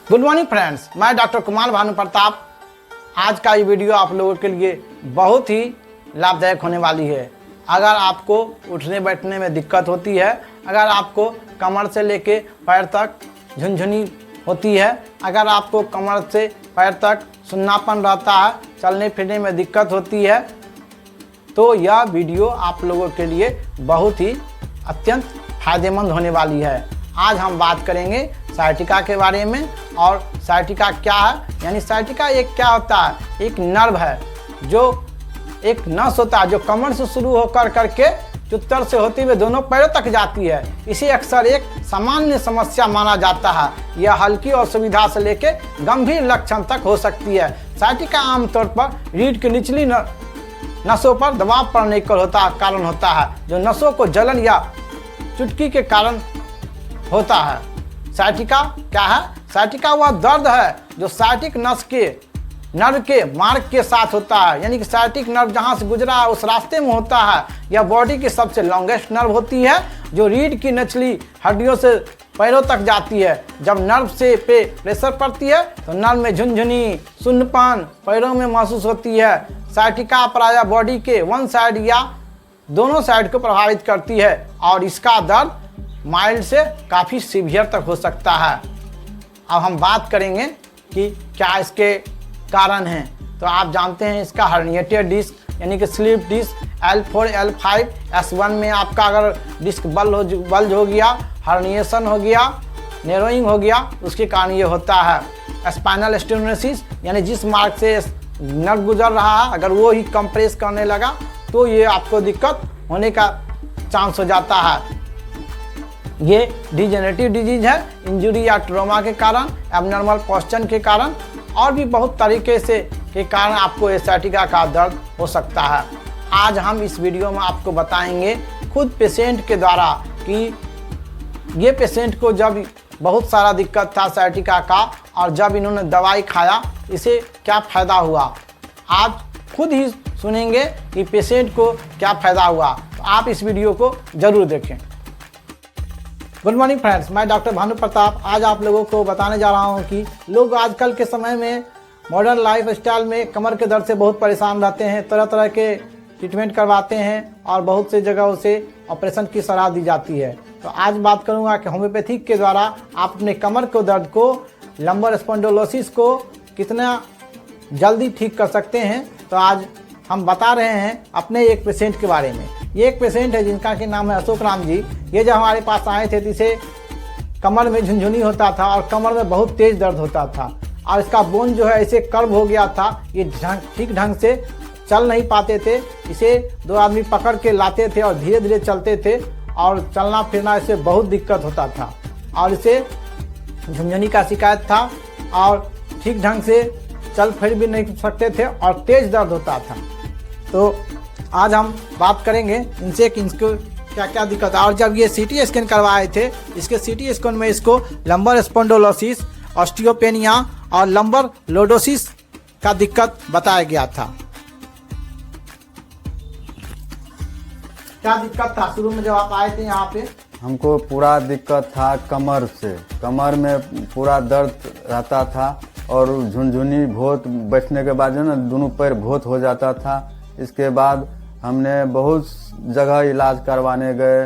Good morning friends, मैं doctor Kumar Bhanu Pratap. आज का ये वीडियो आप लोगों के लिए बहुत ही लाभदायक होने वाली है। अगर आपको उठने बैठने में दिक्कत होती है, अगर आपको कमर से लेके पैर तक झुनझुनी होती है, अगर आपको कमर से पैर तक सुन्नापन रहता है, चलने फिरने में दिक्कत होती है, तो यह वीडियो आप लोगों के लिए बहुत ही अत्यंत फायदेमंद होने वाली है। आज हम बात करेंगे साइटिका के बारे में। और साइटिका क्या है, यानी साइटिका एक क्या होता है, एक नर्व है, जो एक नस होता है जो कमर से शुरू होकर करके चुत्तर से होते हुए दोनों पैरों तक जाती है। इसे अक्सर एक सामान्य समस्या माना जाता है। यह हल्की असुविधा से लेके गंभीर लक्षण तक हो सकती है। साइटिका आमतौर पर रीढ़ की निचली नसों पर दबाव पड़ने का कारण होता है, जो नसों को जलन या चुटकी के कारण होता है। साइटिका क्या है? साइटिका वह दर्द है जो साइटिक नस के नर्व के मार्ग के साथ होता है, यानी कि साइटिक नर्व जहां से गुजरा है उस रास्ते में होता है। यह बॉडी की सबसे लॉन्गेस्ट नर्व होती है, जो रीढ़ की निचली हड्डियों से पैरों तक जाती है। जब नर्व से पे प्रेशर पड़ती है तो नर्व में झुनझुनी, सुन्नपन पैरों में महसूस होती है। साइटिका प्रायः बॉडी के वन साइड या दोनों साइड को प्रभावित करती है और इसका दर्द माइल्ड से काफ़ी सीवियर तक हो सकता है। अब हम बात करेंगे कि क्या इसके कारण हैं। तो आप जानते हैं इसका हर्निएटेड डिस्क, यानी कि slip disc L4, L5, S1 में आपका अगर डिस्क बल्ज हो गया, हर्निएशन हो गया, नैरोइंग हो गया, उसके कारण ये होता है। स्पाइनल स्टेनोसिस, यानी जिस मार्ग से नर्व गुजर रहा है अगर वो ही कंप्रेस करने लगा तो ये आपको दिक्कत होने का चांस हो जाता है। ये डिजेनरेटिव डिजीज है, इंजुरी या ट्रॉमा के कारण, एबनॉर्मल पोस्चर के कारण और भी बहुत तरीके से के कारण आपको साइटिका का दर्द हो सकता है। आज हम इस वीडियो में आपको बताएंगे खुद पेशेंट के द्वारा कि ये पेशेंट को जब बहुत सारा दिक्कत था साइटिका का और जब इन्होंने दवाई खाया इसे क्या फ़ायदा हुआ। आप खुद ही सुनेंगे कि पेशेंट को क्या फ़ायदा हुआ, तो आप इस वीडियो को ज़रूर देखें। गुड मॉर्निंग फ्रेंड्स, मैं डॉक्टर भानु प्रताप आज आप लोगों को बताने जा रहा हूं कि लोग आजकल के समय में मॉडर्न लाइफ स्टाइल में कमर के दर्द से बहुत परेशान रहते हैं, तरह तरह के ट्रीटमेंट करवाते हैं और बहुत से जगहों से ऑपरेशन की सलाह दी जाती है। तो आज बात करूंगा कि होम्योपैथिक के द्वारा आप अपने कमर के दर्द को, लंबर स्पॉन्डिलोसिस को कितना जल्दी ठीक कर सकते हैं। तो आज हम बता रहे हैं अपने एक पेशेंट के बारे में। ये एक पेशेंट है जिनका कि नाम है अशोक राम जी। ये जब हमारे पास आए थे तो इसे कमर में झुनझुनी होता था और कमर में बहुत तेज़ दर्द होता था और इसका बोन जो है ऐसे कर्व हो गया था, ये ठीक ढंग से चल नहीं पाते थे। इसे दो आदमी पकड़ के लाते थे और धीरे धीरे चलते थे और चलना फिरना इससे बहुत दिक्कत होता था और इसे झुनझुनी का शिकायत था और ठीक ढंग से चल फिर भी नहीं सकते थे और तेज़ दर्द होता था। तो आज हम बात करेंगे इनसे कि इनको क्या क्या दिक्कत है। और जब ये सीटी स्कैन करवाए थे, इसके सीटी स्कैन में इसको लंबर स्पॉन्डिलोसिस, ऑस्टियोपेनिया और लंबर लोडोसिस का दिक्कत बताया गया था। क्या दिक्कत था शुरू में जब आप आए थे यहाँ पे? हमको पूरा दिक्कत था कमर से, कमर में पूरा दर्द रहता था और झुनझुनी बहुत बैठने के बाद जो ना दोनों पैर बहुत हो जाता था। इसके बाद हमने बहुत जगह इलाज करवाने गए,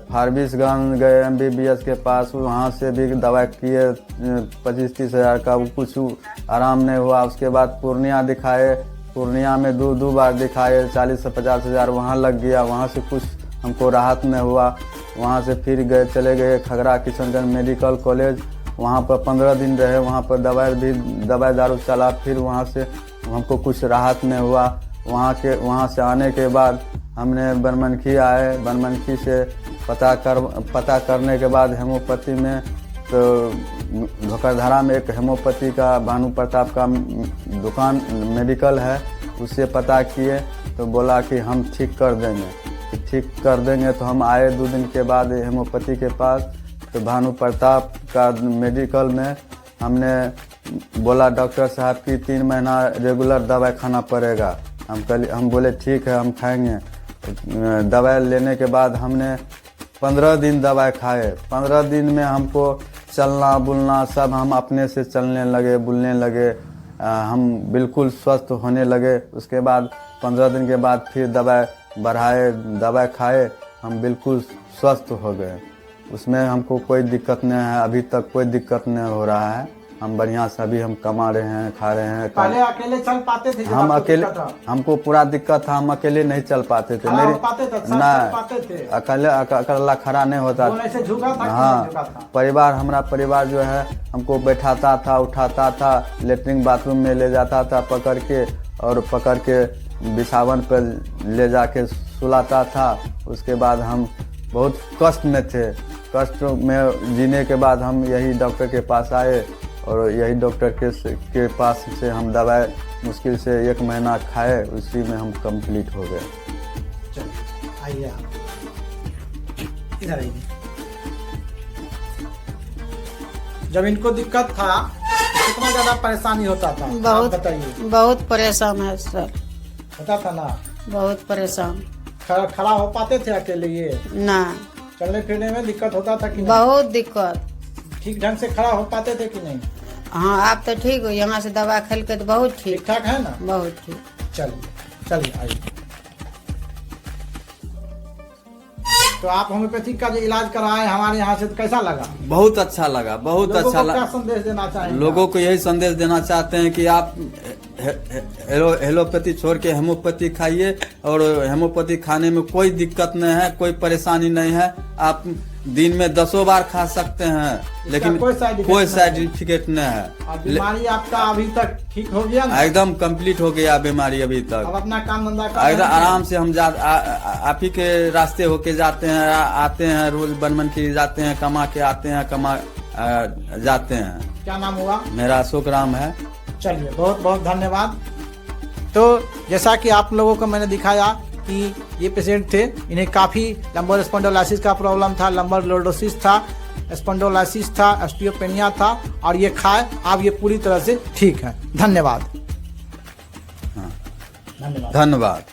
फारबिसगंज गए MBBS के पास, वहाँ से भी दवाई किए 25-30 हज़ार का, वो कुछ आराम नहीं हुआ। उसके बाद पूर्णिया दिखाए, पूर्णिया में दो बार दिखाए, 40 से 50 हज़ार वहाँ लग गया, वहाँ से कुछ हमको राहत नहीं हुआ। वहाँ से फिर चले गए खगड़ा किशनगंज मेडिकल कॉलेज, वहाँ पर 15 दिन रहे, वहाँ पर दवाई दारू चला, फिर वहाँ से हमको कुछ राहत नहीं हुआ। वहाँ से आने के बाद हमने बनमनखी आए, बनमनखी से पता करने के बाद हेमोपैथी में, तो धोखाधड़ा में एक हेमोपैथी का भानु प्रताप का दुकान मेडिकल है, उससे पता किए तो बोला कि हम ठीक कर देंगे। तो ठीक कर देंगे तो हम आए 2 दिन के बाद हेमोपैथी के पास, तो भानु प्रताप का मेडिकल में हमने बोला डॉक्टर साहब की 3 महीना रेगुलर दवाई खाना पड़ेगा। हम बोले ठीक है हम खाएंगे। दवाई लेने के बाद हमने 15 दिन दवाई खाए। 15 दिन में हमको चलना बुलना सब हम अपने से चलने लगे, बुलने लगे। हम बिल्कुल स्वस्थ होने लगे। उसके बाद 15 दिन के बाद फिर दवाई बढ़ाए, दवाई खाए, हम बिल्कुल स्वस्थ हो गए। उसमें हमको कोई दिक्कत नहीं है, अभी तक कोई दिक्कत नहीं हो रहा है। हम बढ़िया से अभी हम कमा रहे हैं, खा रहे हैं। पहले अकेले चल पाते थे? जब हम आपको अकेले, दिक्कत था? हमको पूरा दिक्कत था, हम अकेले नहीं चल पाते थे। खड़ा हो पाते थे? चल पाते थे? नहीं, अकेला खड़ा नहीं होता। कौन ऐसे झुका था कि नहीं हाँ, झुका था? परिवार, हमारा परिवार जो है हमको बैठाता था, उठाता था, लेटरिन बाथरूम में ले जाता था पकड़ के, और पकड़ के बिछावन पर ले जाके सुलाता था। उसके बाद हम बहुत कष्ट में थे। कष्ट में जीने के बाद हम यही डॉक्टर के पास आए, और यही डॉक्टर के पास से हम दवाई मुश्किल से 1 महीना खाए, उसी में हम कंप्लीट हो गए। चलिए आइए आप इधर आइए। जब इनको दिक्कत था कितना ज्यादा परेशानी होता था? आप बहुत बताइए। बहुत परेशान है सर, होता था ना? बहुत परेशान। खड़ा हो पाते थे अकेले? ये ना, चलने फिरने में दिक्कत होता था कि नहीं? बहुत दिक्कत। ठीक ढंग से खड़ा हो पाते थे कि नहीं? हाँ, आप तो ठीक हो, यहाँ से दवा खेल के तो बहुत ठीक, ठीक ठाक है ना? बहुत ठीक। चलिए आइए। तो आप होम्योपैथिक का जो इलाज कराए हमारे यहाँ से, तो कैसा लगा? बहुत अच्छा लगा, बहुत लोगों अच्छा को क्या लगा। संदेश देना चाहेंगे? लोगों को यही संदेश देना चाहते हैं कि आप एलोपैथी छोड़ के हेमोपैथी खाइए, और हेमोपैथी खाने में कोई दिक्कत नहीं है, कोई परेशानी नहीं है। आप दिन में 10 बार खा सकते हैं, लेकिन कोई साइड इफेक्ट कोई नहीं साइड है। इफेक्ट नहीं है। और बीमारी आपका अभी तक ठीक हो गया ना? एकदम कंप्लीट हो गया बीमारी अभी अब तक। अपना काम धंधा एकदम आराम से हम आप ही के रास्ते होके जाते हैं, आते हैं, रोज बनमन के जाते हैं, कमा के आते हैं, जाते हैं। क्या नाम हुआ? मेरा अशोक राम है। चलिए बहुत बहुत धन्यवाद। तो जैसा कि आप लोगों को मैंने दिखाया कि ये पेशेंट थे, इन्हें काफ़ी लंबर स्पॉन्डिलोलाइसिस का प्रॉब्लम था, लंबर लोर्डोसिस था, स्पॉन्डिलोलाइसिस था, ऑस्टियोपेनिया था, और ये खाए अब ये पूरी तरह से ठीक है। धन्यवाद। हाँ, धन्यवाद। धन्यवाद।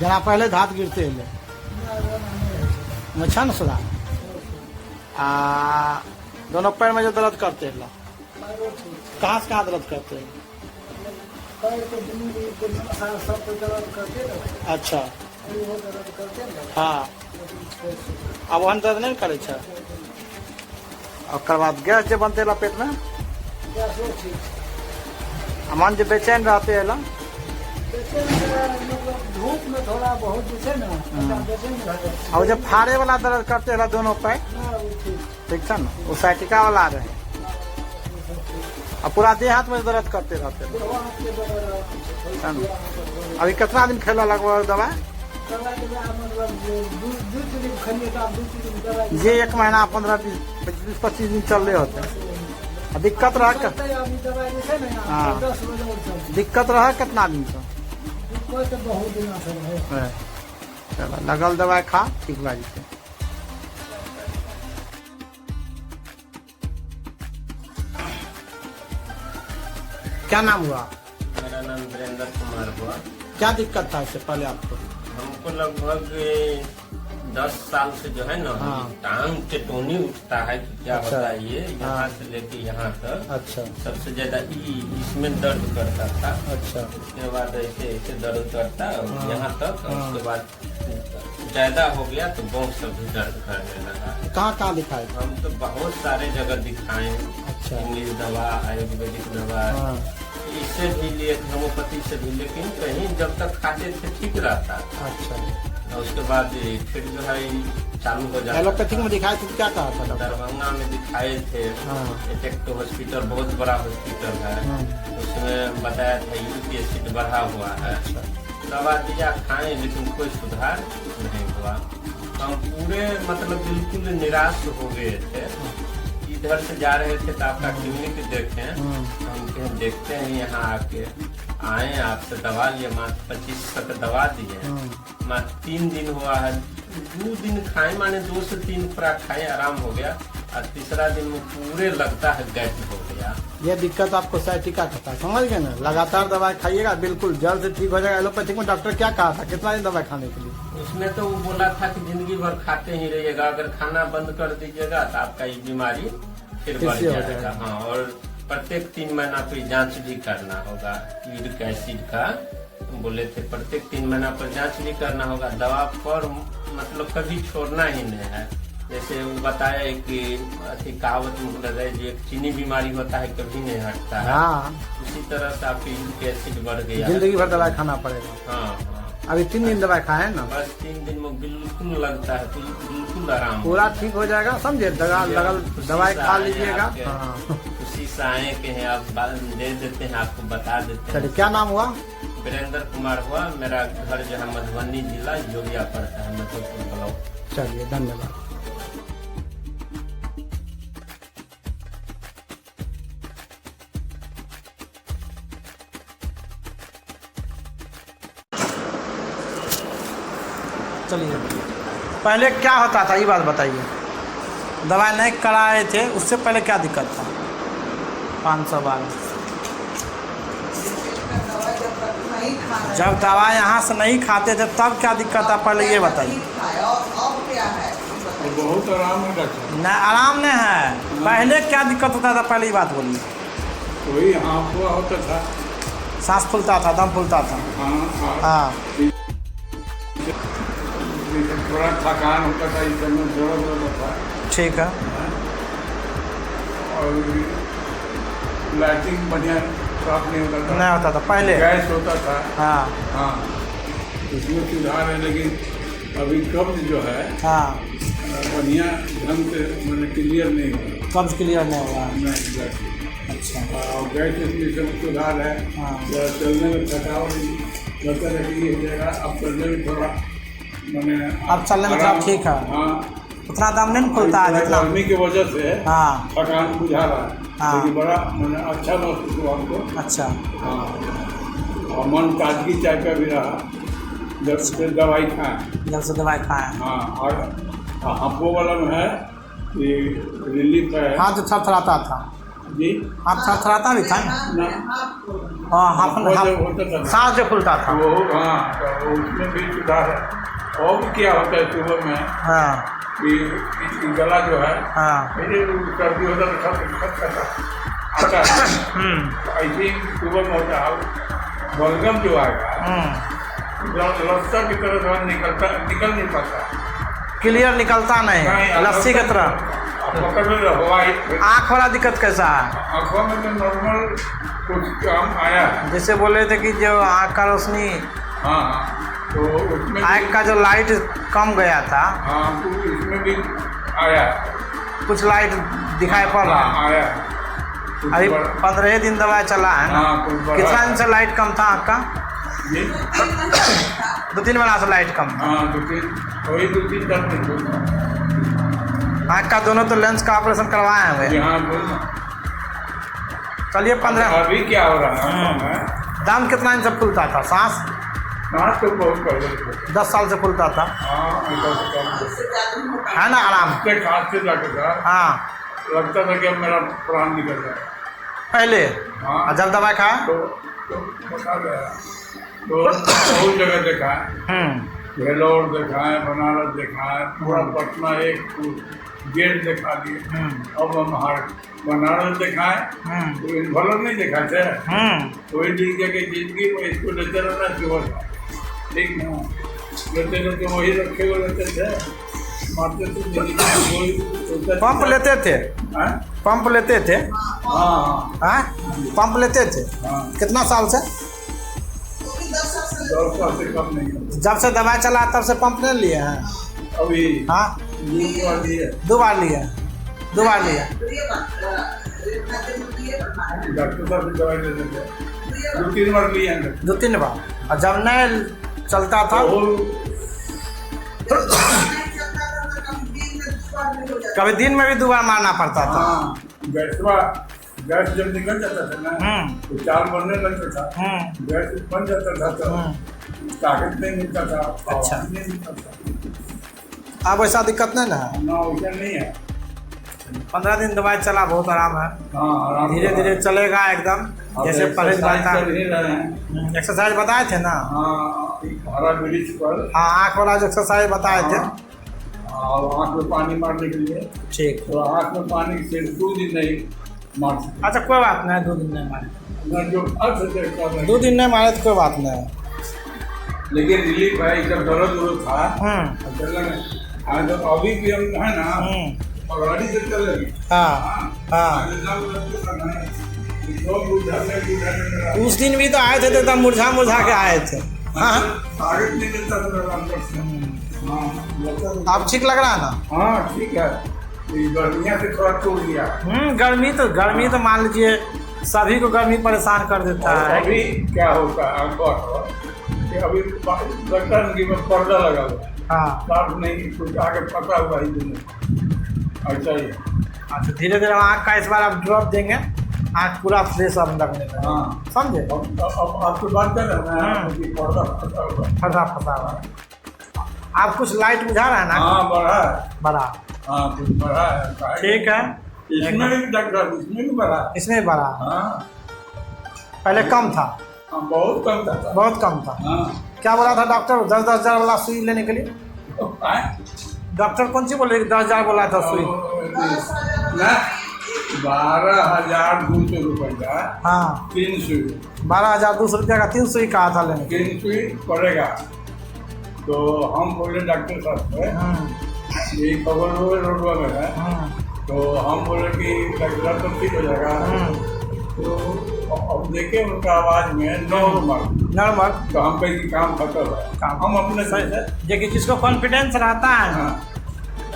जना पहले धात गिरते ले अच्छा न सुधा दोनों पैर में जो दर्द करते हैं, कहाँ से कहाँ दर्द करते हैं? अच्छा, हाँ, अब वहाँ दर्द नहीं करे छे? ओकर बाद गैस जो बनते ला पेट में, मन जो बेचैन रहते है ला, धूप में थोड़ा बहुत जैसे ना, और जब फाड़े वाला दर्द करते है दोनों पैर, ठीक है ना, वो साइटिका वाला रहे, और पूरा देह हाथ में दर्द करते रहते हैं। अभी कितना दिन खेला लगभग दवा? ये 1 महीना 15-20-25 दिन चल रहे होते हैं। दिक्कत रहा हाँ, दिक्कत रहा कितना दिन से? चलो लगल दवाई खा ठीक बा जैसे। क्या नाम हुआ? मेरा नाम वीरेंद्र कुमार हुआ। क्या दिक्कत था इससे पहले आपको? हमको लगभग 10 साल से जो है ना, हाँ। टांग टेटोनी उठता है कि क्या अच्छा। होता है ये, यहाँ हाँ। से लेके यहाँ तक अच्छा सबसे ज्यादा इसमें दर्द करता था। अच्छा उसके बाद ऐसे ऐसे दर्द करता और हाँ। यहाँ तक, और हाँ। उसके बाद ज्यादा हो गया तो बहुत सब भी दर्द करने लगा। कहाँ कहाँ दिखाए? हम तो बहुत सारे जगह दिखाए, अच्छा इंग्लिश दवा, आयुर्वेदिक दवा, हाँ इससे भी लिए, होम्योपैथी से भी, लेकिन कहीं जब तक खाते थे ठीक रहता। अच्छा। और उसके बाद फिर जो है चालू हो जाता। एलोपैथिक में दिखाए थे क्या कहा था डॉक्टर? दरभंगा में दिखाए थे, हाँ। एक हॉस्पिटल, बहुत बड़ा हॉस्पिटल है, हाँ। उसमें बताया था यूरिक एसिड बढ़ा हुआ है। दवा दिया, खाएं, लेकिन कोई सुधार नहीं हुआ। हम पूरे मतलब बिल्कुल निराश हो गए थे। इधर से जा रहे थे तो आपका क्लिनिक देखें, हम कहीं देखते हैं यहाँ आके, आए आपसे दवा लिए, मात्र 25 तक दवा दिए, मात्र 3 दिन हुआ है। 2 दिन खाए, माने 2 से 3 खुराक खाए, आराम हो गया। और तीसरा दिन में पूरे लगता है गैस हो गया। ये दिक्कत आपको साइटिका कहता है, समझ गए ना। लगातार दवाई खाइएगा, बिल्कुल जल्द से ठीक हो जाएगा। एलोपैथिक में डॉक्टर क्या कहा था, कितना दिन दवाई खाने के लिए? उसने तो वो बोला था कि जिंदगी भर खाते ही रहिएगा, अगर खाना बंद कर दीजिएगा तो आपका ये बीमारी फिर बढ़ फिर से हो जाएगा। जाएगा। हाँ, और प्रत्येक 3 महीना पे जांच भी करना होगा यूरिक एसिड का। बोले थे प्रत्येक 3 महीना पर जांच भी करना होगा। दवा पर मतलब कभी छोड़ना ही नहीं है। जैसे वो बताया कि अति कहावत में बोला जाए, जो एक चीनी बीमारी होता है कभी नहीं हटता है, हाँ, उसी तरह से आपकी यूरिक एसिड बढ़ गया है। जिंदगी भर दवाई खाना पड़ेगा। हाँ हाँ, अभी 3 दिन दवाई खाए ना, बस 3 दिन में बिल्कुल लगता है, बिल्कुल आराम पूरा ठीक हो जाएगा, समझे। लगल दवाई खा लीजिएगा। हाँ, उसी से आए के हैं, आप दे देते हैं, आपको बता देते चलिए, हैं। क्या नाम हुआ? वीरेंद्र कुमार हुआ। मेरा घर जो है मधुबनी जिला जोगिया पड़ता है, मधुपुर ब्लॉक। चलिए, धन्यवाद। चलिए, पहले क्या होता था ये बात बताइए। दवाई नहीं कराए थे उससे पहले क्या दिक्कत था? 512 जब दवा यहाँ से नहीं खाते थे तब क्या दिक्कत था, पहले ये बताइए। बहुत आराम है डॉक्टर। न आराम नहीं है, पहले क्या दिक्कत होता था, पहले ये बात बोलिए। वही हाँफ हुआ होता था। सांस फूलता था, दम फूलता था। हाँ, हाँ, थोड़ा थकान होता था, इस समय दर्द होता था। ठीक है। और लाइटिंग बढ़िया साफ नहीं होता था। नहीं होता था पहले। गैस होता था। हाँ हाँ, उसमें सुधार है, लेकिन अभी कब्ज जो है हाँ, बढ़िया ढंग से मैंने क्लियर नहीं हुआ। कब्ज क्लियर नहीं हुआ। नहीं, गैस। अच्छा, और गैस इसमें सब सुधार है। हाँ। जरा चलने में थकावट लगता है कि ये हो जाएगा। अब चलने में थोड़ा मैंने अब चलने में थोड़ा ठीक है। हाँ, उतना दम नहीं खुलता है जितना। गर्मी की वजह से हाँ थकान बुझा रहा है। हाँ। लेकिन बड़ा मैंने अच्छा महसूस हुआ हमको। अच्छा, हाँ, और मन ताजगी चाय का भी रहा जब से दवाई खाएं। जब से दवाई खाए। हाँ, और हाथों वाला में है कि रिलीफ है। हाथ जो थरथराता था, जी, हाथ थरथराता भी था ना? ना, हाँ, वो जब होता था ना, सांस जो फूलता था। वो हाँ, तो उसमें भी सुधार है। और भी क्या होता है सुबह में हाँ कि गला जो है, हाँ, मेरे सर्दी होता तो खट आता है। ऐसे ही सुबह में होता है। बलगम जो आएगा लस्सा की तरह से निकल नहीं पाता। क्लियर निकलता नहीं, लस्सी की तरह। पकड़ में हवाई आँख वाला दिक्कत कैसा है? आँखों में तो नॉर्मल कुछ काम आया है। जैसे बोले थे कि जो आँख का रोशनी, हाँ हाँ, तो उसमें आँख का जो लाइट कम गया था, हाँ, तो इसमें भी आया। कुछ लाइट दिखाई पड़ रहा। हाँ, आया। कुछ अभी बड़ा- 15 दिन दवाई चला है ना? हाँ, कुछ बड़ा- कितना दिन से लाइट कम था आँख का? जी, 2-3 महीना से लाइट कम था। हाँ, 2-3 दिन आँख का दोनों तो लेंस का ऑपरेशन करवाए हैं वे। यहाँ चलिए 15। अभी क्या हो रहा है? दम कितना दिन से फूलता था? सांस सांस तो बहुत पहले से। 10 साल से फूलता था, हाँ, है ना? आराम। खांस से लगता था, हाँ, लगता था कि अब मेरा प्राण निकल जाए। पहले। हाँ। और जब दवाई खाया? तो बता गया। तो बहुत जगह देखा है, भेलोर देखा है, बनारस देखा है, पूरा पटना एक गेट देखा दिए। अब हम बनारस देखा है, तो भेलोर नहीं देखा थे। कोई ठीक है कि जिंदगी में इसको लेते रहना केवल, ठीक ना, लेते रहते वही रखे हुए रहते थे, मारते थे जिंदगी में कोई पंप लेते थे? हाँ पंप लेते थे? हाँ हाँ, पंप लेते थे। हाँ, कितना साल से? 10 साल से कम नहीं है जब से दवाई चला तब से पंप नहीं लिए हैं? अभी। हाँ, 2 बार 2 बार लिए। लिए? 2 बार लिए? डॉक्टर साहब से दवाई लेते थे, 2-3 बार लिए हैं। 2-3 बार। और जब नहीं चलता था, कभी दिन में भी 2 बार मारना पड़ता था। हाँ, गैस जब निकल जाता था ना, तो चाल बनने लगता था, गैस बन जाता था, तो ताकत नहीं मिलता था। अच्छा। आवाज नहीं मिलता था। अब ऐसा दिक्कत नहीं ना है? ना, वैसा नहीं है। 15 दिन दवाई चला, बहुत आराम है। हाँ आराम धीरे धीरे चलेगा एकदम, अब जैसे परहेज एक्सरसाइज बनता कर ही रहे हैं। एक्सरसाइज बताए थे ना। हाँ हरा ब्रिज पर हाँ, आँख वाला जो एक्सरसाइज बताए थे। और आँख में पानी मारने के लिए, ठीक। तो आँख में पानी से 2 दिन नहीं मार सकते। अच्छा कोई बात नहीं, 2 दिन नहीं मारे, मैं जो अर्थ देखता था 2 दिन नहीं मारे तो कोई बात नहीं। लेकिन रिलीफ है, जब दर्द उर्द था चलने हाँ, तो अभी भी हम है ना और गाड़ी से चल रही। हाँ हाँ, उस दिन भी तो आए थे तो एकदम मुरझा मुरझा के आए थे। हाँ ताकत नहीं मिलता था अंदर से। हाँ अब ठीक लग रहा है ना? हाँ ठीक है, गर्मिया से थोड़ा छोड़ दिया। गर्मी तो मान लीजिए सभी को गर्मी परेशान कर देता है। अभी क्या होता है कि अभी लगता है कि मैं पर्दा लगा हुआ है, हाँ, साफ नहीं, कुछ आगे पता हुआ ही नहीं, ऐसा ही है। अच्छा धीरे धीरे आँख का इस बार आप ड्रॉप देंगे, आँख पूरा फ्रेश अब लगने लगा। हाँ समझे? अब आपको बात कर रहे हैं कि पर्दा फंसा हुआ है। फंसा फंसा हुआ है। आप कुछ लाइट बुझा रहा है ना? हाँ बढ़ा है, बड़ा, हाँ कुछ बढ़ा है। ठीक है। इसमें भी डॉक्टर, इसमें भी बढ़ा है। इसमें भी बड़ा, हाँ पहले कम था, हाँ बहुत कम था। बहुत कम था। हाँ क्या बोला था डॉक्टर? 10-10 हज़ार वाला सुई लेने के लिए? डॉक्टर कौन सी बोले? 10,000 बोला था सुई। ना 12,200 रुपये का हाँ, 3 सुई, 12,200 रुपया का 3 सुई कहा था लेने के। 3 सुई पड़ेगा। तो हम बोले डॉक्टर साहब से, ये खबर रोडवा में है, तो हम बोले कि डॉक्टर तो ठीक हो जाएगा। तो अब देखे उनका आवाज़ में नॉर्मल, तो हम कहीं की काम खत्म है। हम अपने से देखिए जिसको कॉन्फिडेंस रहता है ना,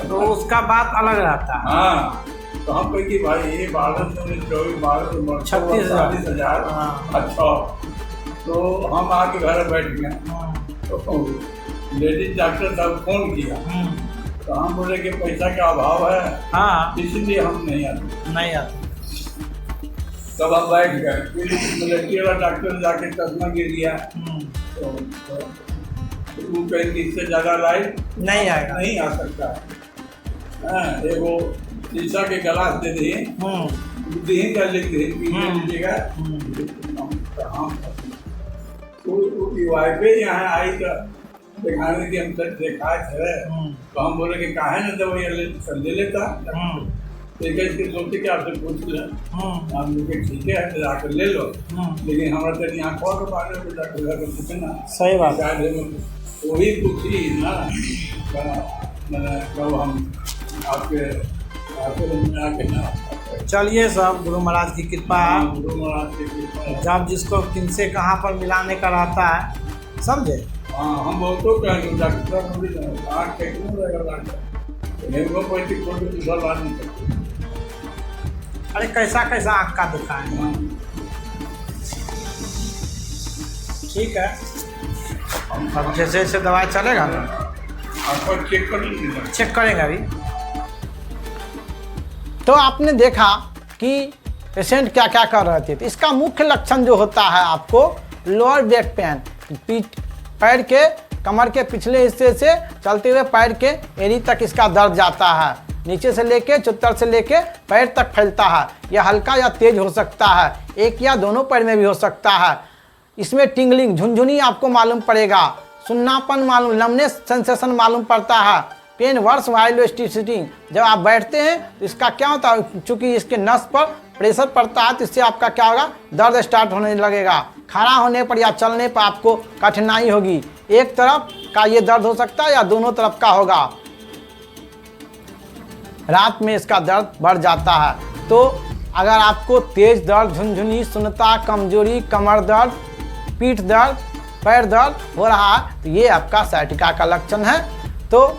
तो उसका बात अलग रहता है। हाँ, तो हम कहीं की भाई ये 12,24 36,000 अच्छा। तो हम आके घर बैठ गए, तो लेडीज डॉक्टर साहब फोन किया, तो हम बोले कि पैसा का अभाव है, हाँ, इसलिए हम नहीं आते। तब हम बैठ गए, फिर मिलिट्री वाला डॉक्टर जाके चश्मा गिर गया, तो वो कहीं कि इससे ज़्यादा लाइट नहीं आएगा, नहीं आ सकता है। हाँ, एगो शीशा के गिलास दे दिए, बुद्धिहीन का लिख दे लीजिएगा। तो वाइफे यहाँ आई तो दिखाने की हम सच देखा थे, तो हम बोले कि काहे न दवाई ले लेता। तो इसके सोचे कि आपसे पूछ लें, हम लोग ठीक है तो जाकर ले लो, लेकिन हमारा तो यहाँ कौन बारे में जाकर पूछना। सही बात, वही पूछी ना, मैंने कब हम आपके आके ना। चलिए सब गुरु महाराज की कृपा, गुरु महाराज की कृपा। जब जिसको किनसे कहाँ पर मिलाने का रहता है, समझे? हाँ, हम बहुतों कहेंगे डॉक्टर आँख क्यों रहेगा डॉक्टर, हेमोपैथिक कोई भी दूसरा ला नहीं सकते। अरे कैसा कैसा आँख का दिखाएं। ठीक है, अब जैसे जैसे दवाई चलेगा ना, आपको चेक कर लीजिए, चेक करेंगे अभी। तो आपने देखा कि पेशेंट क्या क्या कर रहे थे। तो इसका मुख्य लक्षण जो होता है आपको लोअर बैक पेन, पीठ पैर के कमर के पिछले हिस्से से चलते हुए पैर के एड़ी तक इसका दर्द जाता है, नीचे से लेके चुत्तर से लेके पैर तक फैलता है। यह हल्का या तेज हो सकता है, एक या दोनों पैर में भी हो सकता है। इसमें टिंगलिंग झुनझुनी आपको मालूम पड़ेगा, सुन्नापन मालूम, लमनेस सेंसेशन मालूम पड़ता है, पेन वर्स वाइल सिटिंग। जब आप बैठते हैं तो इसका क्या होता है, चूँकि इसके नस पर प्रेशर पड़ता है तो इससे आपका क्या होगा, दर्द स्टार्ट होने लगेगा। खड़ा होने पर या चलने पर आपको कठिनाई होगी, एक तरफ का ये दर्द हो सकता है या दोनों तरफ का होगा। रात में इसका दर्द बढ़ जाता है। तो अगर आपको तेज दर्द, झुनझुनी, सुन्नता, कमजोरी, कमर दर्द, पीठ दर्द, पैर दर्द हो रहा है तो ये आपका साइटिका का लक्षण है। तो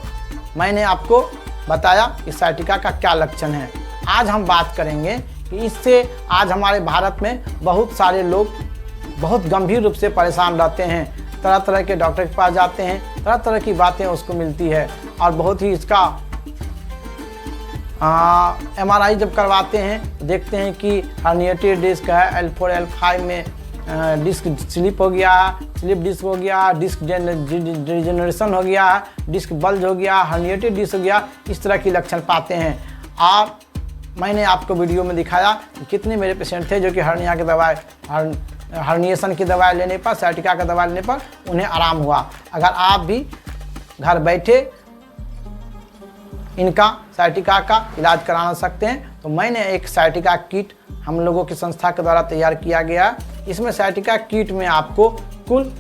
मैंने आपको बताया कि साइटिका का क्या लक्षण है। आज हम बात करेंगे कि इससे आज हमारे भारत में बहुत सारे लोग बहुत गंभीर रूप से परेशान रहते हैं, तरह तरह के डॉक्टर के पास जाते हैं, तरह तरह की बातें उसको मिलती है और बहुत ही इसका MRI जब करवाते हैं तो देखते हैं कि हर्निएटेड डिस्क है, L4 L5 में डिस्क स्लिप हो गया, स्लिप डिस्क हो गया, डिस्क डिजेनरेशन हो गया, डिस्क बल्ज हो गया, हर्निएटेड डिस्क हो गया, इस तरह की लक्षण पाते हैं। और मैंने आपको वीडियो में दिखाया कि कितने मेरे पेशेंट थे जो कि हर्निया की दवाई हर्निएशन की दवाई लेने पर, साइटिका का दवाई लेने पर उन्हें आराम हुआ। अगर आप भी घर बैठे इनका साइटिका का इलाज कराना सकते हैं तो मैंने एक साइटिका किट हम लोगों की संस्था के द्वारा तैयार किया गया है। इसमें साइटिका किट में आपको कुल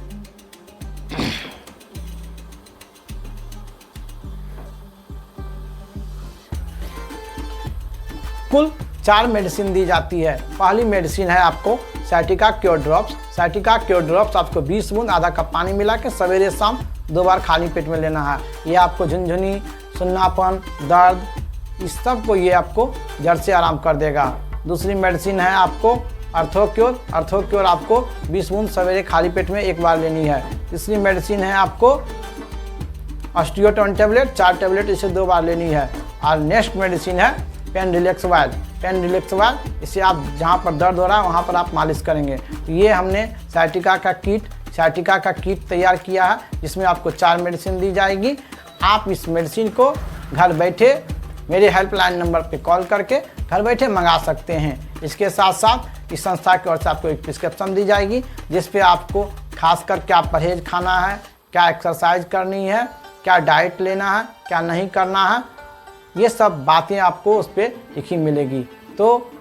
4 मेडिसिन दी जाती है। पहली मेडिसिन है आपको sciatica cure drops. Sciatica cure drops आपको 20 बूंद आधा कप पानी मिला के सवेरे शाम 2 बार खाली पेट में लेना है। ये आपको झुनझुनी, सुन्नापन, दर्द इस सब को ये आपको जड़ से आराम कर देगा। दूसरी मेडिसिन है आपको अर्थोक्योर। अर्थोक्योर आपको 20 बूंद सवेरे खाली पेट में 1 बार लेनी है। तीसरी मेडिसिन है आपको ऑस्टियोटोन टैबलेट, 4 टैबलेट इसे 2 बार लेनी है। और नेक्स्ट मेडिसिन है pain relax oil. Pain relax oil इसे आप जहाँ पर दर्द हो रहा है वहाँ पर आप मालिश करेंगे। तो ये हमने साइटिका का किट तैयार किया है, जिसमें आपको 4 मेडिसिन दी जाएगी। आप इस मेडिसिन को घर बैठे मेरे हेल्पलाइन नंबर पे कॉल करके घर बैठे मंगा सकते हैं। इसके साथ साथ इस संस्था की ओर से आपको एक प्रिस्क्रिप्शन दी जाएगी, जिस पे आपको खास कर क्या परहेज खाना है, क्या एक्सरसाइज करनी है, क्या डाइट लेना है, क्या नहीं करना है, ये सब बातें आपको उस पर लिखी मिलेगी। तो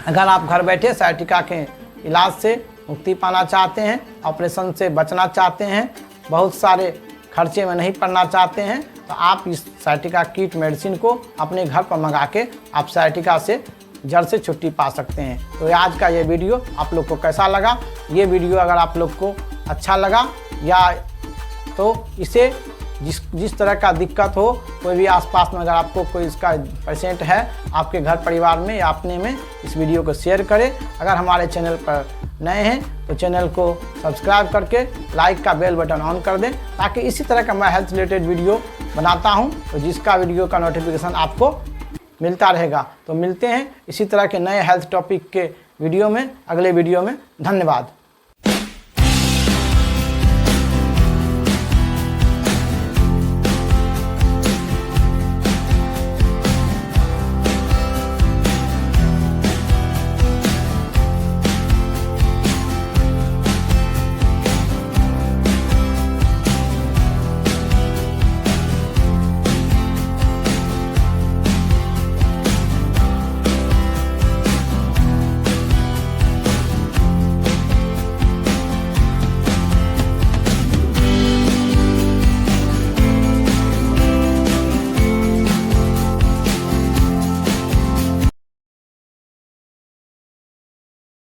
अगर आप घर बैठे साइटिका के इलाज से मुक्ति पाना चाहते हैं, ऑपरेशन से बचना चाहते हैं, बहुत सारे खर्चे में नहीं पड़ना चाहते हैं, तो आप इस साइटिका किट मेडिसिन को अपने घर पर मंगा के आप साइटिका से जड़ से छुट्टी पा सकते हैं। तो आज का ये वीडियो आप लोग को कैसा लगा? ये वीडियो अगर आप लोग को अच्छा लगा या तो इसे जिस तरह का दिक्कत हो, कोई भी आसपास में अगर आपको कोई इसका पेशेंट है आपके घर परिवार में या अपने में, इस वीडियो को शेयर करें। अगर हमारे चैनल पर नए हैं तो चैनल को सब्सक्राइब करके लाइक का बेल बटन ऑन कर दें, ताकि इसी तरह का मैं हेल्थ रिलेटेड वीडियो बनाता हूं तो जिसका वीडियो का नोटिफिकेशन आपको मिलता रहेगा। तो मिलते हैं इसी तरह के नए हेल्थ टॉपिक के वीडियो में, अगले वीडियो में। धन्यवाद।